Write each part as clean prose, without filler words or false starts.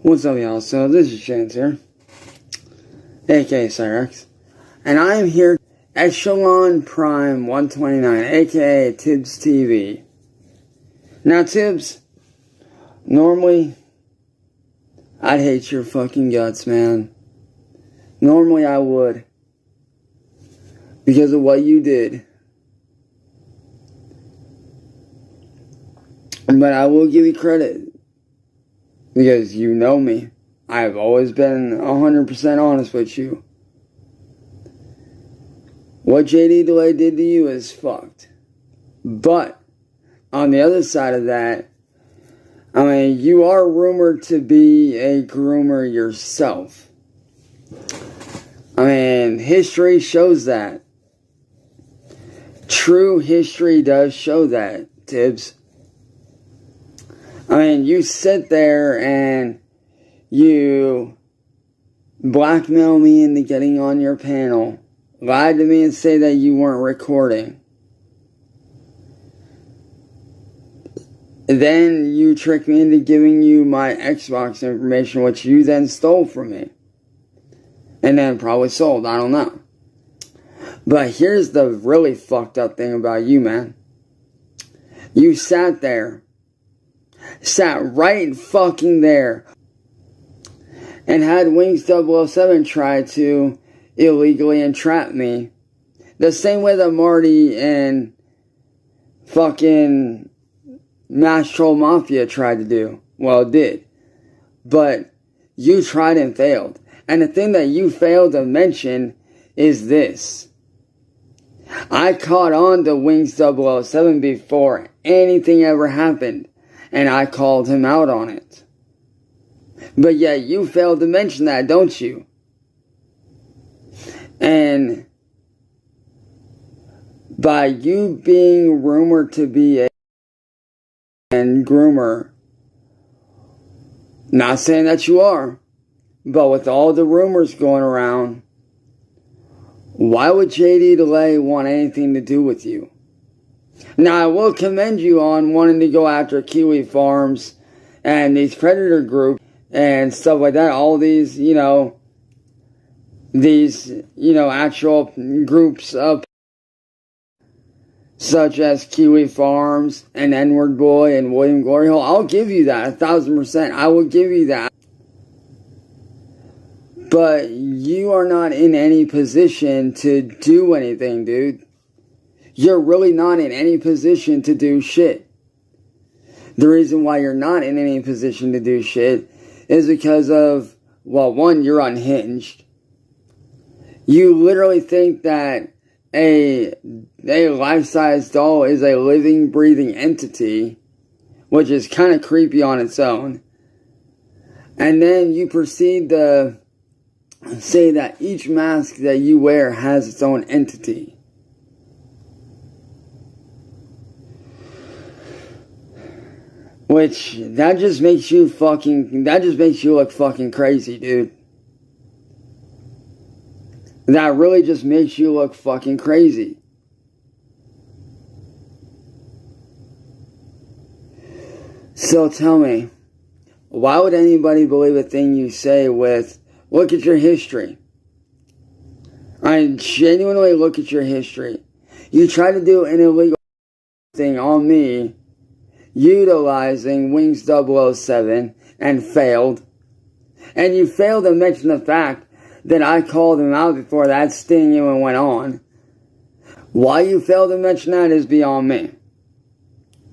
What's up, y'all? So, this is Chance here, aka CYRAXX, and I am here Echelon Prime 129, aka Tibbs TV. Now, Tibbs, normally, I'd hate your fucking guts, man. Normally, I would, because of what you did. But I will give you credit. Because you know me. I've always been 100% honest with you. What JD Delay did to you is fucked. But, on the other side of that, I mean, you are rumored to be a groomer yourself. I mean, history shows that. True history does show that, Tibbs. I mean, you sit there and you blackmail me into getting on your panel, lied to me and say that you weren't recording. Then you tricked me into giving you my Xbox information, which you then stole from me. And then probably sold, I don't know. But here's the really fucked up thing about you, man. You sat right fucking there and had Wings 007 try to illegally entrap me the same way that Marty and fucking Mass Troll Mafia tried to do. Well, it did. But you tried and failed. And the thing that you failed to mention is this. I caught on to Wings 007 before anything ever happened. And I called him out on it. But yet you failed to mention that, don't you? And by you being rumored to be a groomer, not saying that you are, but with all the rumors going around, why would JD Delay want anything to do with you? Now, I will commend you on wanting to go after Kiwi Farms and these predator groups and stuff like that. All these, actual groups of such as Kiwi Farms and WordBoi and William Glory Hole. I'll give you that, 1,000%. I will give you that. But you are not in any position to do anything, dude. You're really not in any position to do shit. The reason why you're not in any position to do shit is because of, well, one, you're unhinged. You literally think that a life-size doll is a living, breathing entity, which is kind of creepy on its own. And then you proceed to say that each mask that you wear has its own entity. Which, that just makes you look fucking crazy, dude. That really just makes you look fucking crazy. So tell me, why would anybody believe a thing you say with, look at your history? I genuinely look at your history. You try to do an illegal thing on me, utilizing Wings 007 and failed. And you failed to mention the fact that I called him out before that sting even went on. Why you failed to mention that is beyond me.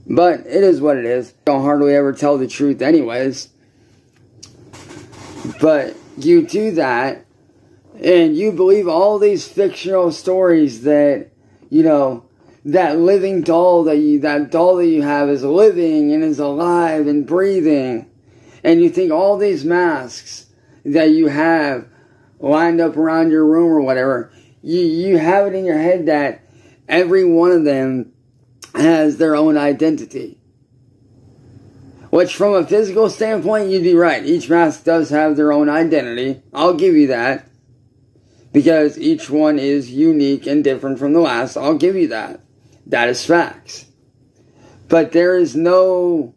But it is what it is. I don't hardly ever tell the truth anyways. But you do that, and you believe all these fictional stories that, that living doll that you have is living and is alive and breathing. And you think all these masks that you have lined up around your room or whatever, you have it in your head that every one of them has their own identity. Which from a physical standpoint, you'd be right. Each mask does have their own identity. I'll give you that. Because each one is unique and different from the last. I'll give you that. That is facts. But there is no...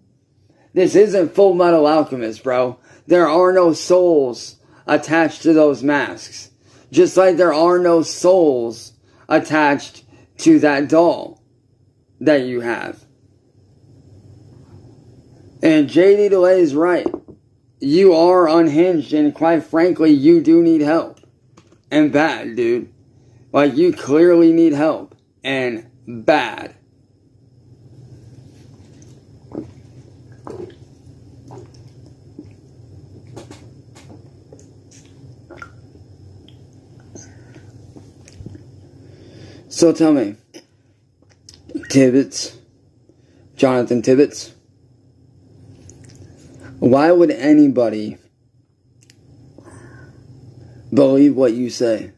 This isn't Full Metal Alchemist, bro. there are no souls attached to those masks. Just like there are no souls attached to that doll that you have. And JD Delay is right. You are unhinged, and quite frankly, you do need help. And bad, dude. Like, you clearly need help. And bad. So tell me, Jonathan Tibbets, why would anybody believe what you say?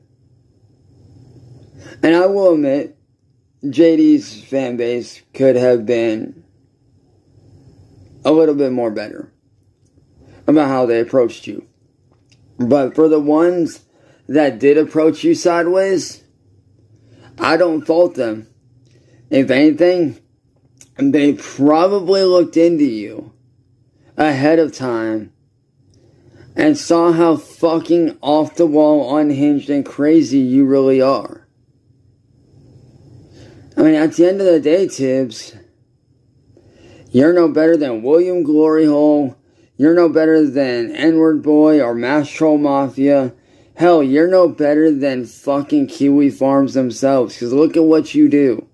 And I will admit, JD's fan base could have been a little bit more better about how they approached you. But for the ones that did approach you sideways, I don't fault them. If anything, they probably looked into you ahead of time and saw how fucking off the wall, unhinged, and crazy you really are. I mean, at the end of the day, Tibbs, you're no better than William Glory Hole. You're no better than WordBoi or Mass Troll Mafia. Hell, you're no better than fucking Kiwi Farms themselves. Because look at what you do.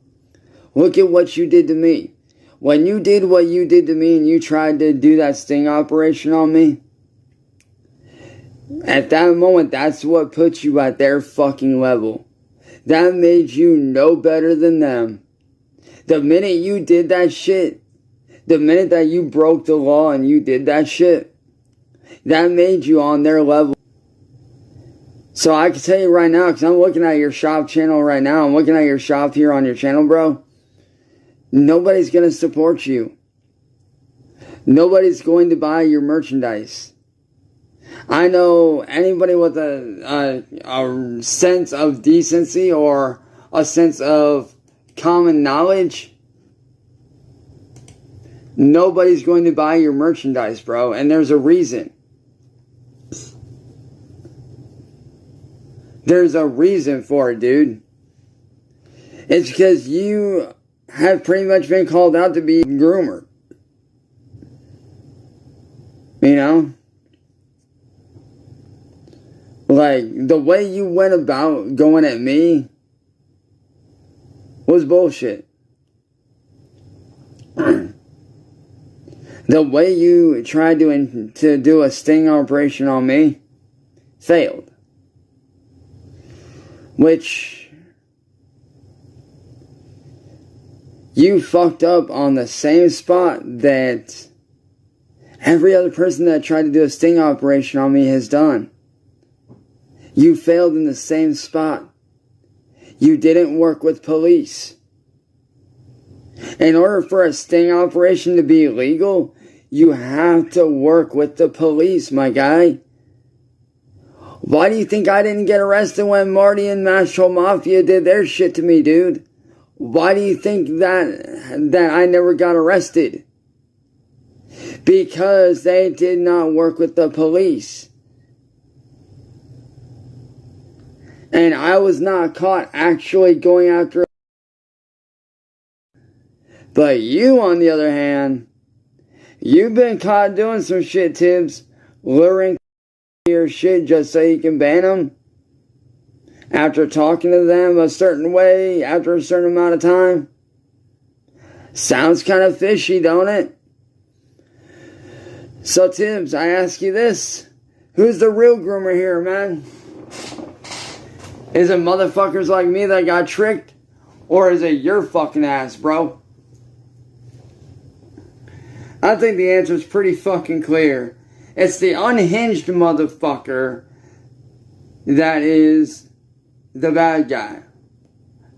Look at what you did to me. When you did what you did to me and you tried to do that sting operation on me, at that moment, that's what put you at their fucking level. That made you no better than them. The minute you did that shit, the minute that you broke the law and you did that shit, that made you on their level. So I can tell you right now, because I'm looking at your shop channel right now, I'm looking at your shop here on your channel, bro. Nobody's going to support you. Nobody's going to buy your merchandise. I know anybody with a sense of decency or a sense of common knowledge, nobody's going to buy your merchandise, bro. And there's a reason. There's a reason for it, dude. It's because you have pretty much been called out to be a groomer. You know? Like, the way you went about going at me was bullshit. The way you tried to do a sting operation on me failed. Which you fucked up on the same spot that every other person that tried to do a sting operation on me has done. You failed in the same spot. You didn't work with police. In order for a sting operation to be legal, you have to work with the police, my guy. Why do you think I didn't get arrested when Marty and Mass Troll Mafia did their shit to me, dude? Why do you think that I never got arrested? Because they did not work with the police. And I was not caught actually going after. But you, on the other hand, you've been caught doing some shit, Tibbs. Luring your shit just so you can ban them. After talking to them a certain way, after a certain amount of time. Sounds kind of fishy, don't it? So, Tibbs, I ask you this. Who's the real groomer here, man? Is it motherfuckers like me that got tricked? Or is it your fucking ass, bro? I think the answer is pretty fucking clear. It's the unhinged motherfucker that is the bad guy.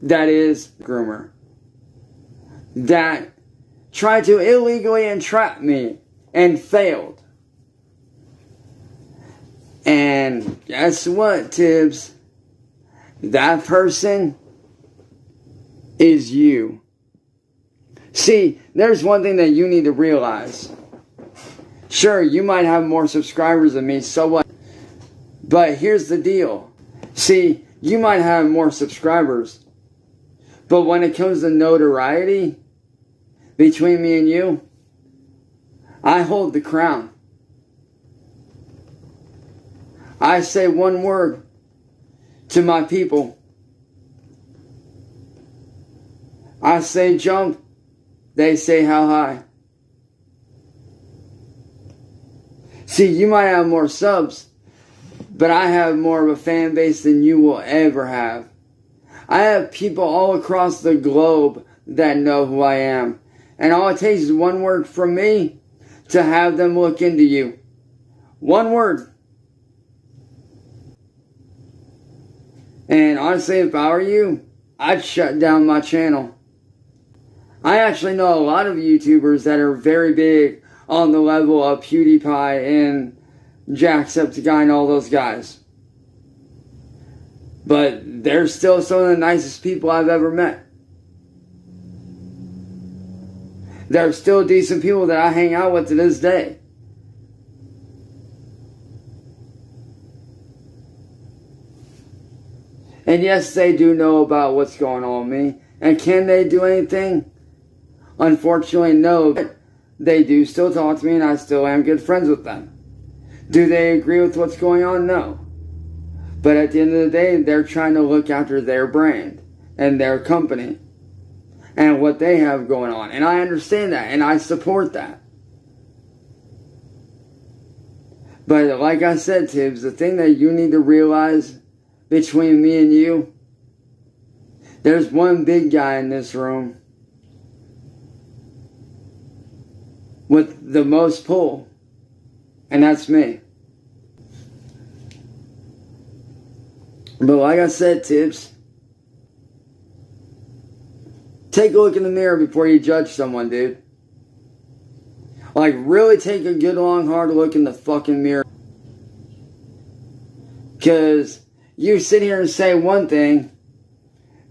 That is groomer. That tried to illegally entrap me and failed. And guess what, Tibbs? That person is you. See, there's one thing that you need to realize. Sure, you might have more subscribers than me, so what? But here's the deal. See, you might have more subscribers, but when it comes to notoriety, between me and you, I hold the crown. I say one word to my people. I say jump, they say how high. See, you might have more subs, but I have more of a fan base than you will ever have. I have people all across the globe that know who I am. And all it takes is one word from me to have them look into you. One word. And honestly, if I were you, I'd shut down my channel. I actually know a lot of YouTubers that are very big on the level of PewDiePie and Jacksepticeye and all those guys. But they're still some of the nicest people I've ever met. They're still decent people that I hang out with to this day. And yes, they do know about what's going on with me. And can they do anything? Unfortunately, no. But they do still talk to me and I still am good friends with them. Do they agree with what's going on? No. But at the end of the day, they're trying to look after their brand and their company and what they have going on. And I understand that and I support that. But like I said, Tibbs, the thing that you need to realize between me and you, there's one big guy in this room with the most pull, and that's me. But like I said, Tibbs, take a look in the mirror before you judge someone, dude. Like, really take a good, long, hard look in the fucking mirror. Because you sit here and say one thing,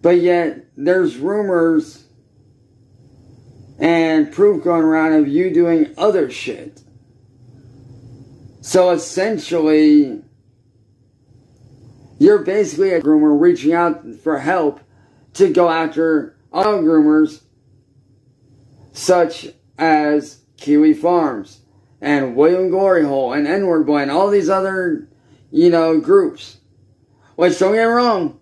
but yet there's rumors and proof going around of you doing other shit. So essentially, you're basically a groomer reaching out for help to go after other groomers such as Kiwi Farms and William Glory Hole and WordBoi and all these other, groups. Which, don't get me wrong,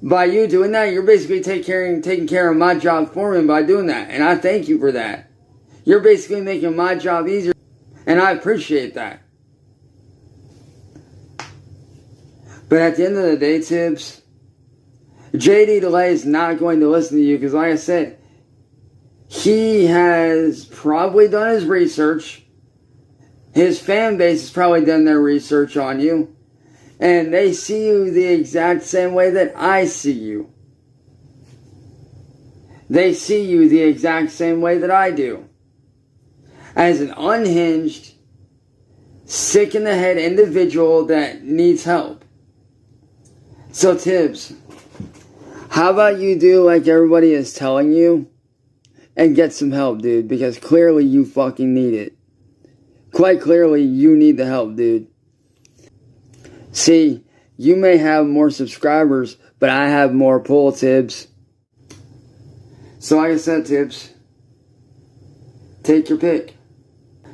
by you doing that, you're basically taking care of my job for me by doing that. And I thank you for that. You're basically making my job easier. And I appreciate that. But at the end of the day, Tibbs, JD Delay is not going to listen to you because, like I said, he has probably done his research. His fan base has probably done their research on you. And they see you the exact same way that I see you. They see you the exact same way that I do. As an unhinged, sick in the head individual that needs help. So Tibbs, how about you do like everybody is telling you and get some help, dude, because clearly you fucking need it. Quite clearly you need the help, dude. See, you may have more subscribers, but I have more pull, Tibbs. So like I said, Tibbs, take your pick.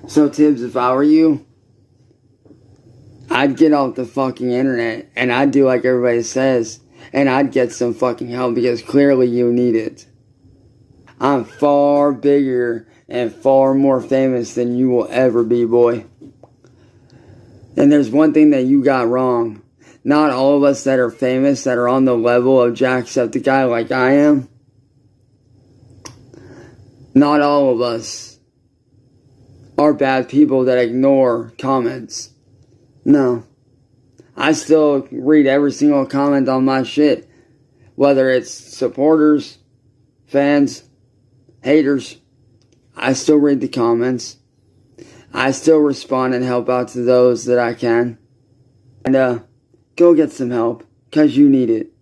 So Tibbs, if I were you, I'd get off the fucking internet and I'd do like everybody says and I'd get some fucking help because clearly you need it. I'm far bigger and far more famous than you will ever be, boy. And there's one thing that you got wrong. Not all of us that are famous, that are on the level of Jacksepticeye like I am, not all of us are bad people that ignore comments. No. I still read every single comment on my shit. Whether it's supporters, fans, haters. I still read the comments. I still respond and help out to those that I can. And go get some help, because you need it.